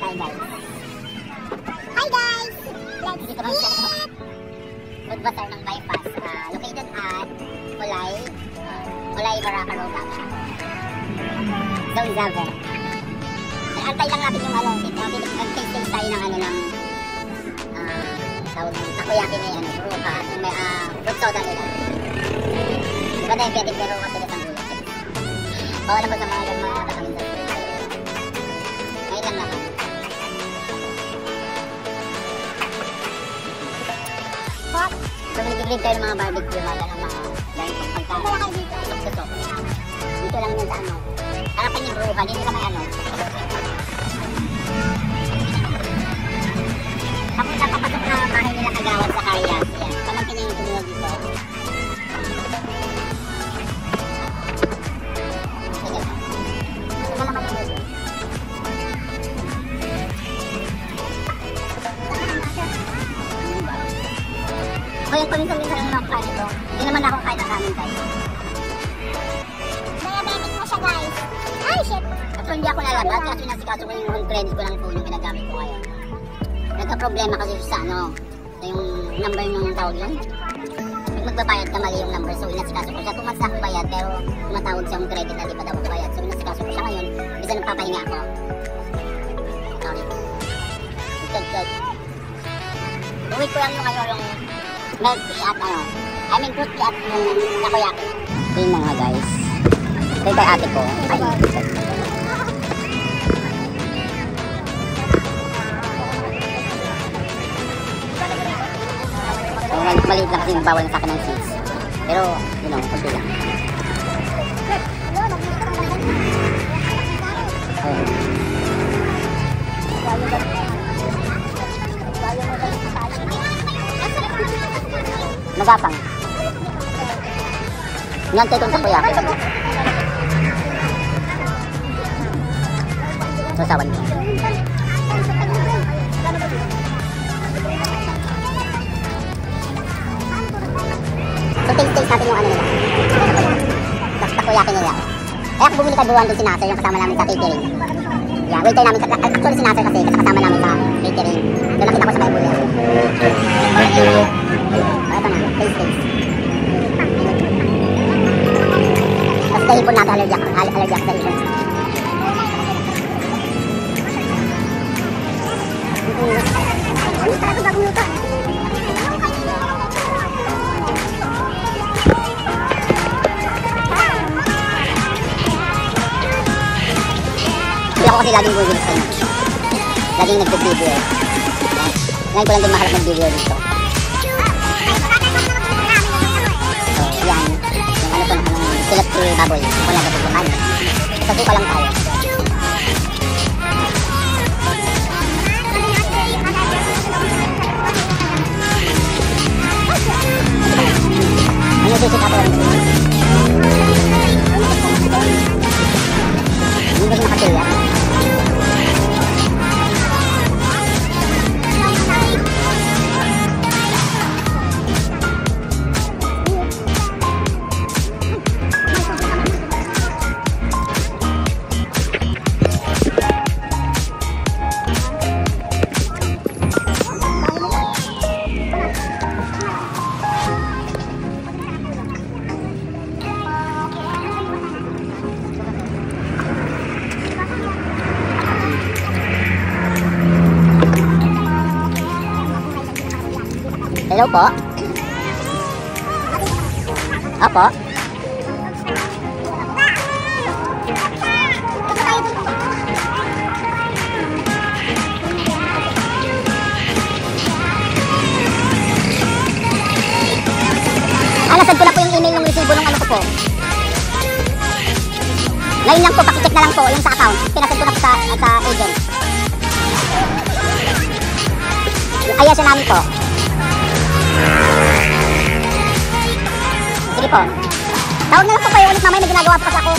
tayo guys. Hi guys! Let's Dito kami sa Food Bazaar ng Bypass. Located at Kulay Baraka Road lang siya. Zone 7. Antay lang natin yung nag-tasting tayo ng tawag ng takoyaki na yung bruha at yung may fruit soda nila. Diba diabetic pero matigas ang ulo. Bawal naman sa mga katamin sa fruit. Ngayon lang naman. What? So mag-grade tayo ng mga barbecue, mga ganitong pagkain. Tusok-tusok. Dito lang yun sa harapan yung bruha, dito ka may Tapos napapasok na bahay nila kagawad sa Kayas. Yan. Pamangkin niya yung tumunog dito. Ito naman yung dito. O yung paminsan-minsan lang nakakain ito. Hindi naman ako kain ng kanin tayo. Diabetic na siya guys. Ay shit! At so hindi ako nalabas kasi nasikaso ko yung home credit ko lang phone yung ginagamit ko ngayon. Nagka-problema kasi sa yung number ng tawag yun. Pag magbabayad ka mali yung number, so inasikaso ko siya. 2 months na akong bayad pero tumatawag siya yung credit na di pa daw magbayad. So inasikaso ko siya ngayon, bisa nagpapahinga ako. Sorry. Good. Uwi ko lang ngayon yung milk tea at fruit tea at yung takoyaki. Yun na nga guys. Ito kay ate ko. Maliit lang kasi yung bawal sa akin ng seeds. Pero, konti lang. Magapang. Ngantay itong takoyaki. Sasawan mo. So taste natin yung nila. Takoyaki nila. Kaya ako bumili kaduan doon si Nasser, yung kasama namin sa catering. Yeah, waiter namin. Actually si Nasser kasi kasama namin sa catering. Doon nakita ko sa Bible yan. Ito na, taste. Tapos kahipon natin allergy ako sa hipon. Para ko bagong luto. Hindi ako kasi laging Google sa inyo. Laging nagpo-video eh. Ngayon ko lang din mahalap ng video dito. So, yan. Yung silap to baboy. Wala na pagkakan. Sa suka lang tayo. Ano sisip ako rin? Hindi kasi nakatila. Hello po. Apo. Nasad ko na po yung email ng resibo ng ko po. Ngayon lang po, pakicheck na lang po yung sa account. Pinasad ko na po sa agent. Ayos na namin po. Sige po. Tawag na lang po kayo ulit mamaya, may ginagawa po kasi ako.